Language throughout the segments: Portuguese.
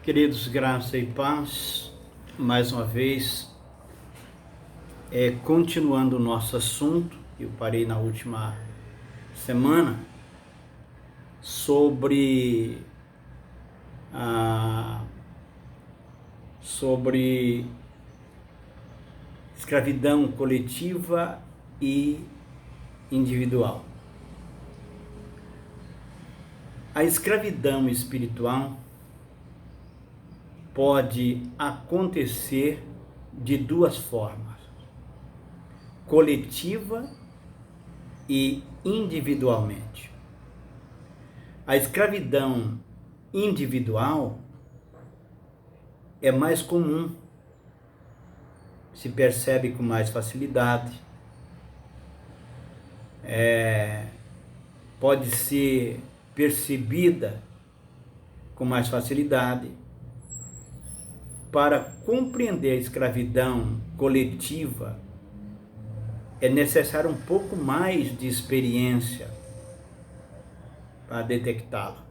Queridos, graça e paz, mais uma vez, continuando o nosso assunto, eu parei na última semana, sobre escravidão coletiva e individual. A escravidão espiritual pode acontecer de duas formas: coletiva e individualmente. A escravidão individual é mais comum, se percebe com mais facilidade, pode ser percebida com mais facilidade. Para compreender a escravidão coletiva, é necessário um pouco mais de experiência para detectá-la.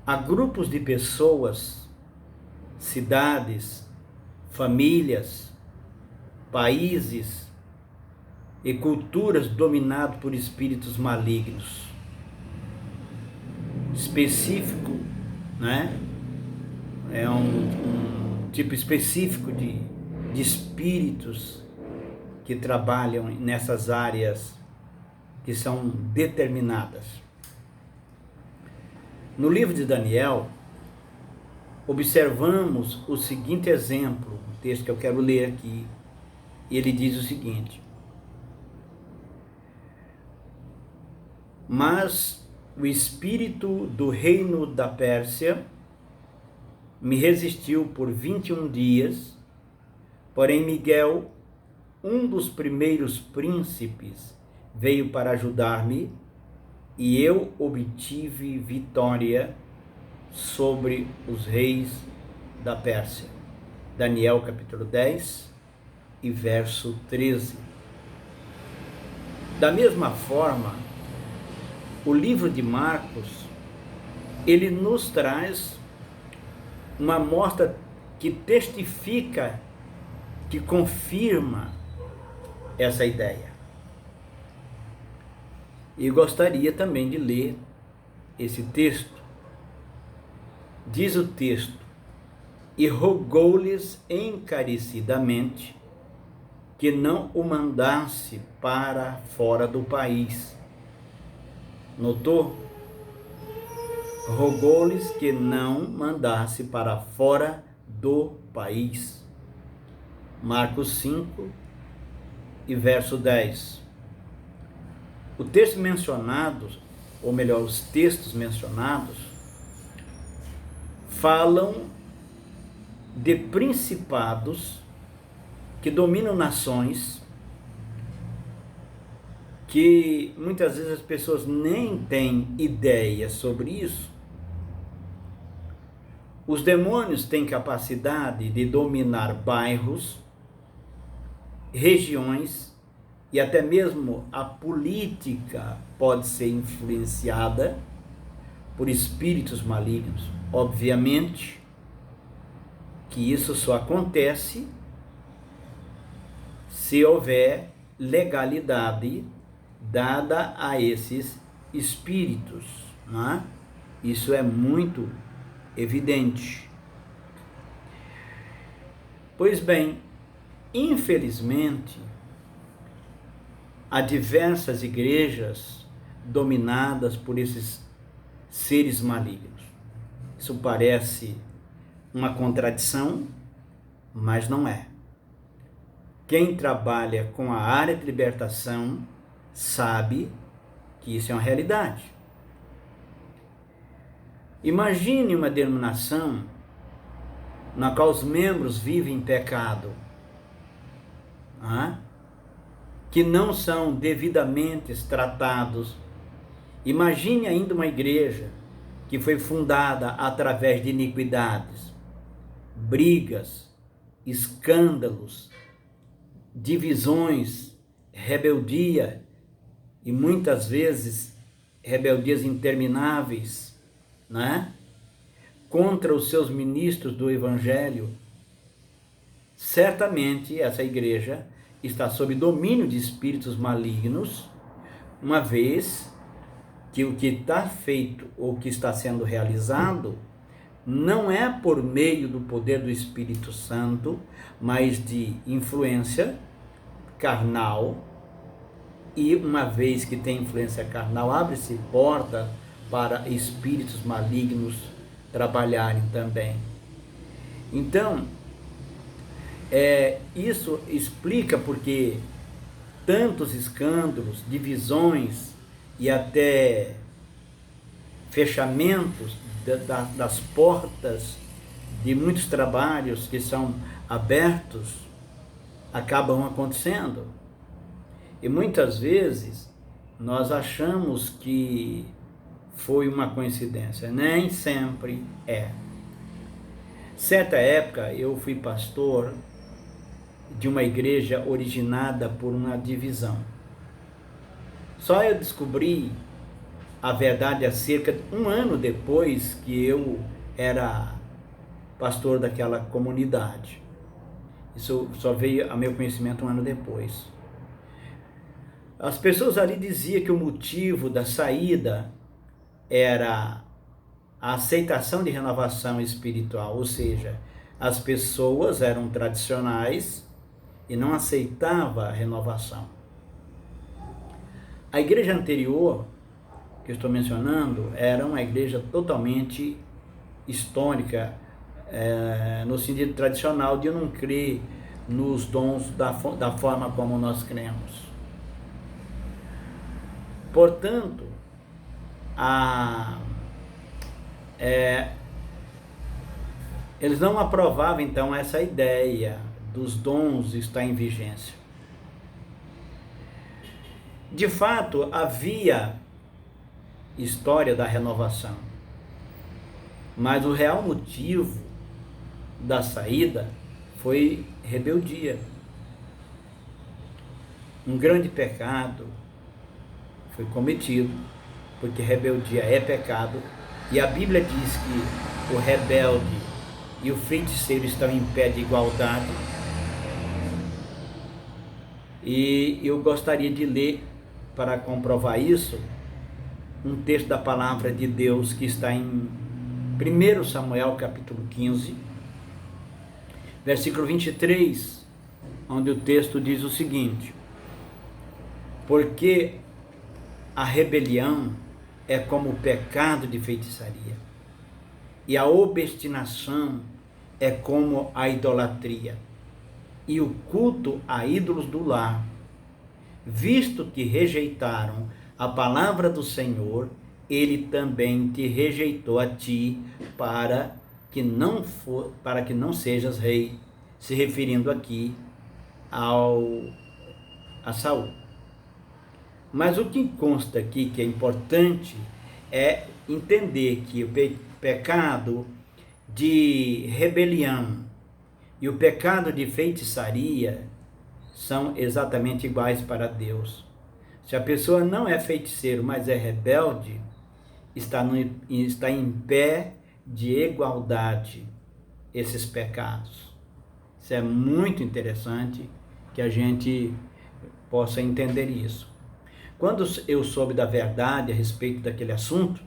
Há grupos de pessoas, cidades, famílias, países e culturas dominados por espíritos malignos. Específico, né? É um tipo específico de espíritos que trabalham nessas áreas que são determinadas. No livro de Daniel, observamos o seguinte exemplo, um texto que eu quero ler aqui. Ele diz o seguinte: mas o espírito do reino da Pérsia me resistiu por 21 dias, porém Miguel, um dos primeiros príncipes, veio para ajudar-me e eu obtive vitória sobre os reis da Pérsia. Daniel capítulo 10 e verso 13. Da mesma forma, o livro de Marcos, ele nos traz uma amostra que testifica, que confirma essa ideia. E gostaria também de ler esse texto. Diz o texto: e rogou-lhes encarecidamente que não o mandasse para fora do país. Notou? Rogou-lhes que não mandasse para fora do país. Marcos 5 e verso 10. O texto mencionado, ou melhor, os textos mencionados, falam de principados que dominam nações, que muitas vezes as pessoas nem têm ideia sobre isso. Os demônios têm capacidade de dominar bairros, regiões, e até mesmo a política pode ser influenciada por espíritos malignos. Obviamente que isso só acontece se houver legalidade dada a esses espíritos, né? Isso é muito evidente. Pois bem, infelizmente, há diversas igrejas dominadas por esses seres malignos. Isso parece uma contradição, mas não é. Quem trabalha com a área de libertação sabe que isso é uma realidade. Imagine uma denominação na qual os membros vivem em pecado, que não são devidamente tratados. Imagine ainda uma igreja que foi fundada através de iniquidades, brigas, escândalos, divisões, rebeldia, e muitas vezes rebeldias intermináveis, né? contra os seus ministros do Evangelho, certamente essa igreja está sob domínio de espíritos malignos, uma vez que o que está feito ou que está sendo realizado não é por meio do poder do Espírito Santo, mas de influência carnal, e uma vez que tem influência carnal, abre-se porta para espíritos malignos trabalharem também. Então, isso explica porque tantos escândalos, divisões e até fechamentos das portas de muitos trabalhos que são abertos acabam acontecendo. E muitas vezes nós achamos que foi uma coincidência, nem sempre é. Certa época eu fui pastor de uma igreja originada por uma divisão. Só eu descobri a verdade acerca de um ano depois que eu era pastor daquela comunidade. Isso só veio a meu conhecimento um ano depois. As pessoas ali diziam que o motivo da saída era a aceitação de renovação espiritual, ou seja, as pessoas eram tradicionais e não aceitavam a renovação. A igreja anterior que eu estou mencionando era uma igreja totalmente histórica, no sentido tradicional de não crer nos dons da forma como nós cremos. Portanto, eles não aprovavam então essa ideia dos dons estar em vigência. De fato, havia história da renovação, mas o real motivo da saída foi rebeldia. Um grande pecado foi cometido, porque rebeldia é pecado, e a Bíblia diz que o rebelde e o feiticeiro estão em pé de igualdade. E eu gostaria de ler, para comprovar isso, um texto da palavra de Deus que está em 1 Samuel capítulo 15, versículo 23, onde o texto diz o seguinte: porque a rebelião é como o pecado de feitiçaria, e a obstinação é como a idolatria, e o culto a ídolos do lar, visto que rejeitaram a palavra do Senhor, ele também te rejeitou a ti, para que não sejas rei, se referindo aqui a Saul. Mas o que consta aqui, que é importante, é entender que o pecado de rebelião e o pecado de feitiçaria são exatamente iguais para Deus. Se a pessoa não é feiticeiro, mas é rebelde, está em pé de igualdade esses pecados. Isso é muito interessante que a gente possa entender isso. Quando eu soube da verdade a respeito daquele assunto,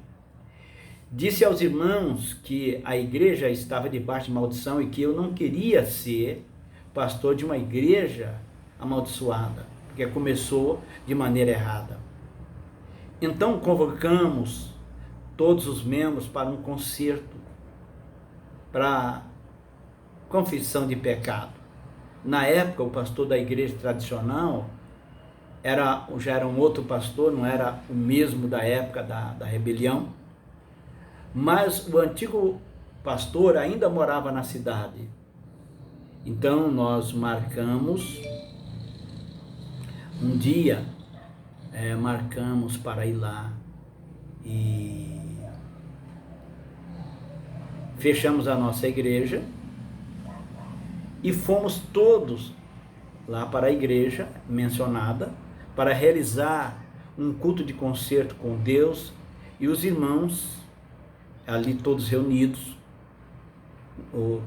disse aos irmãos que a igreja estava debaixo de maldição e que eu não queria ser pastor de uma igreja amaldiçoada, porque começou de maneira errada. Então convocamos todos os membros para um concerto, para confissão de pecado. Na época, o pastor da igreja tradicional já era um outro pastor, não era o mesmo da época da rebelião, mas o antigo pastor ainda morava na cidade. Então nós marcamos um dia, marcamos para ir lá e fechamos a nossa igreja e fomos todos lá para a igreja mencionada para realizar um culto de concerto com Deus, e os irmãos ali todos reunidos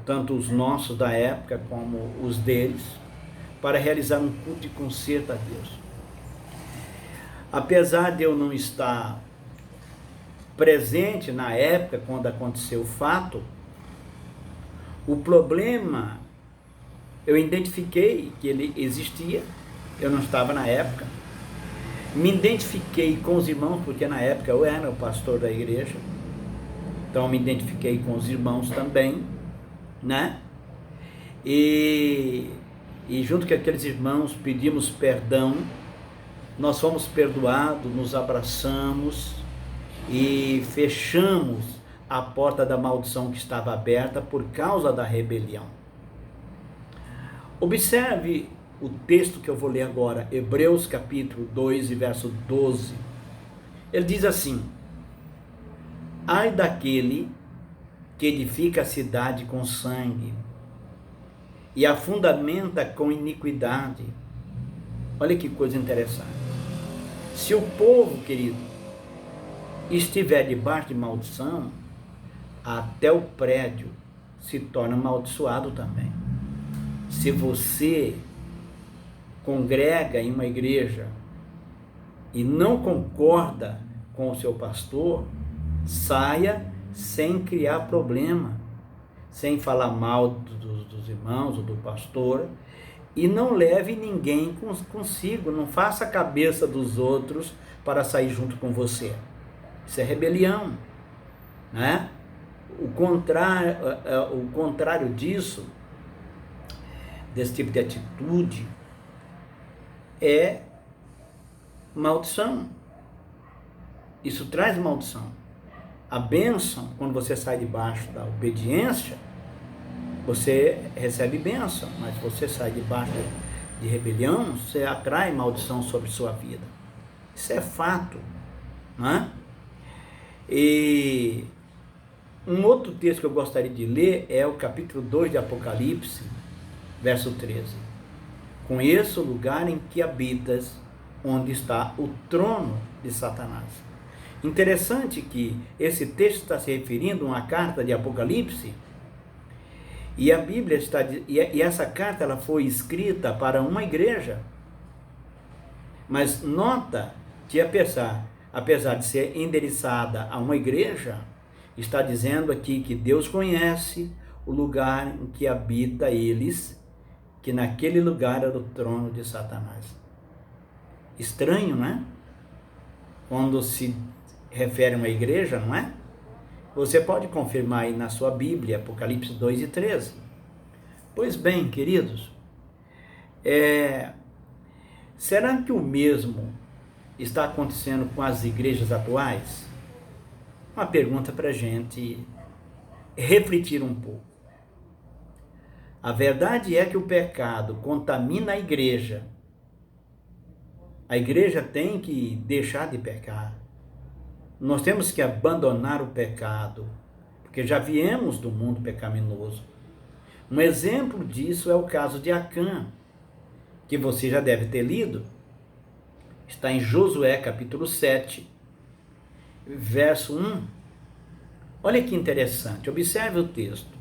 tanto os nossos da época como os deles, para realizar um culto de concerto a Deus. Apesar de eu não estar presente na época quando aconteceu o fato, o problema eu identifiquei que ele existia, eu não estava na época, me identifiquei com os irmãos, porque na época eu era o pastor da igreja, então me identifiquei com os irmãos também, né? E junto com aqueles irmãos pedimos perdão, nós fomos perdoados, nos abraçamos e fechamos a porta da maldição que estava aberta por causa da rebelião. Observe o texto que eu vou ler agora, Hebreus capítulo 2 e verso 12. Ele diz assim: ai daquele que edifica a cidade com sangue e a fundamenta com iniquidade. Olha que coisa interessante. Se o povo, querido, estiver debaixo de maldição, até o prédio se torna amaldiçoado também. Se você congrega em uma igreja e não concorda com o seu pastor, saia sem criar problema, sem falar mal dos irmãos ou do pastor, e não leve ninguém consigo, não faça a cabeça dos outros para sair junto com você. Isso é rebelião, né? O contrário disso, desse tipo de atitude, é maldição. Isso traz maldição. A bênção, quando você sai debaixo da obediência, você recebe bênção, mas se você sai debaixo de rebelião, você atrai maldição sobre sua vida. Isso é fato, né? E um outro texto que eu gostaria de ler é o capítulo 2 de Apocalipse, verso 13. Conheço o lugar em que habitas, onde está o trono de Satanás. Interessante que esse texto está se referindo a uma carta de Apocalipse, e a Bíblia está, e essa carta ela foi escrita para uma igreja. Mas nota que apesar de ser endereçada a uma igreja, está dizendo aqui que Deus conhece o lugar em que habita eles, que naquele lugar era o trono de Satanás. Estranho, né? Quando se refere a uma igreja, não é? Você pode confirmar aí na sua Bíblia, Apocalipse 2 e 13. Pois bem, queridos, será que o mesmo está acontecendo com as igrejas atuais? Uma pergunta para a gente refletir um pouco. A verdade é que o pecado contamina a igreja. A igreja tem que deixar de pecar. Nós temos que abandonar o pecado, porque já viemos do mundo pecaminoso. Um exemplo disso é o caso de Acã, que você já deve ter lido. Está em Josué capítulo 7, verso 1. Olha que interessante, observe o texto.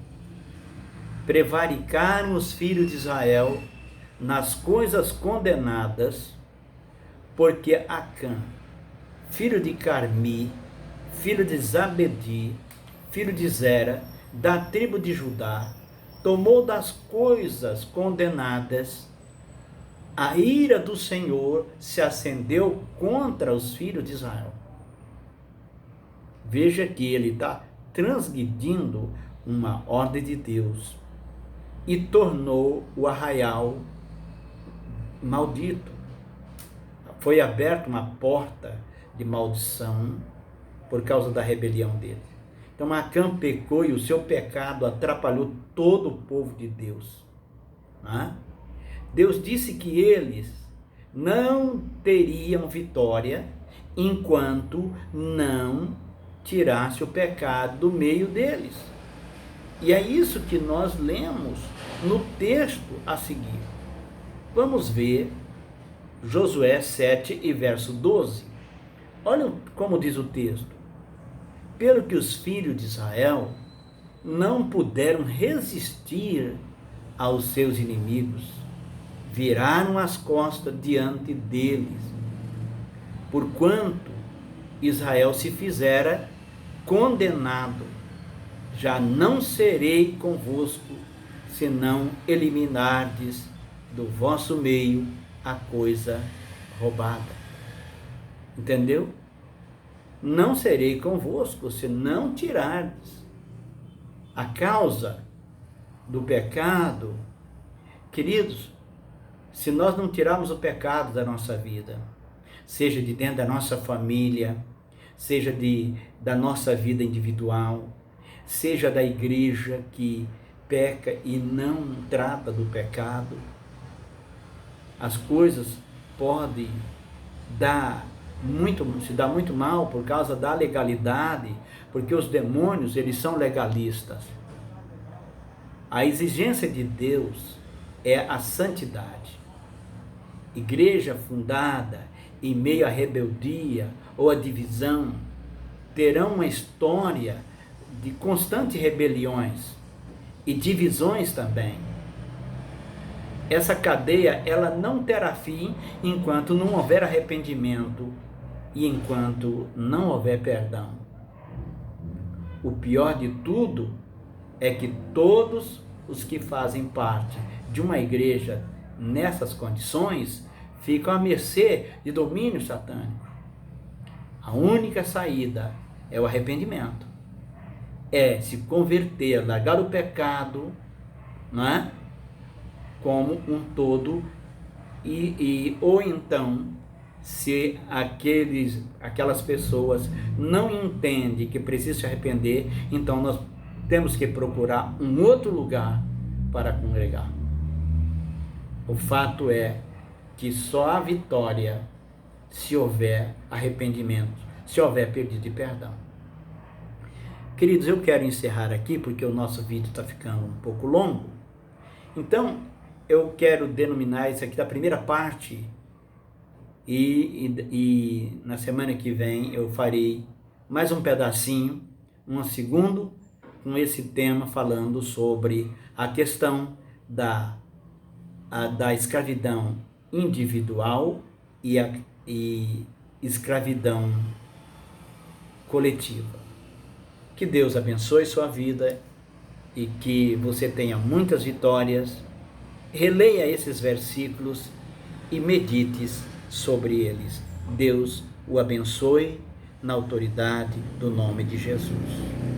Prevaricaram os filhos de Israel nas coisas condenadas, porque Acã, filho de Carmi, filho de Zabedi, filho de Zera, da tribo de Judá, tomou das coisas condenadas, a ira do Senhor se acendeu contra os filhos de Israel. Veja que ele está transgredindo uma ordem de Deus e tornou o arraial maldito. Foi aberta uma porta de maldição por causa da rebelião dele. Então Acã pecou e o seu pecado atrapalhou todo o povo de Deus. Deus disse que eles não teriam vitória enquanto não tirasse o pecado do meio deles. E é isso que nós lemos no texto a seguir. Vamos ver Josué 7 e verso 12. Olha como diz o texto. Pelo que os filhos de Israel não puderam resistir aos seus inimigos, viraram as costas diante deles, porquanto Israel se fizera condenado. Já não serei convosco, se não eliminardes do vosso meio a coisa roubada. Entendeu? Não serei convosco, se não tirardes. A causa do pecado, queridos, se nós não tirarmos o pecado da nossa vida, seja de dentro da nossa família, seja da nossa vida individual, seja da igreja que peca e não trata do pecado, as coisas podem se dar muito mal por causa da legalidade, porque os demônios, eles são legalistas. A exigência de Deus é a santidade. Igreja fundada em meio à rebeldia ou à divisão terão uma história de constantes rebeliões e divisões também. Essa cadeia, ela não terá fim enquanto não houver arrependimento e enquanto não houver perdão. O pior de tudo é que todos os que fazem parte de uma igreja nessas condições ficam à mercê de domínio satânico. A única saída é o arrependimento. É se converter, largar o pecado, não é? Como um todo, ou então, se aquelas pessoas não entendem que precisam se arrepender, então nós temos que procurar um outro lugar para congregar. O fato é que só há vitória se houver arrependimento, se houver pedido de perdão. Queridos, eu quero encerrar aqui porque o nosso vídeo está ficando um pouco longo. Então, eu quero denominar isso aqui da primeira parte e na semana que vem eu farei mais um pedacinho, um segundo, com esse tema falando sobre a questão da escravidão individual e escravidão coletiva. Que Deus abençoe sua vida e que você tenha muitas vitórias. Releia esses versículos e medite sobre eles. Deus o abençoe na autoridade do nome de Jesus.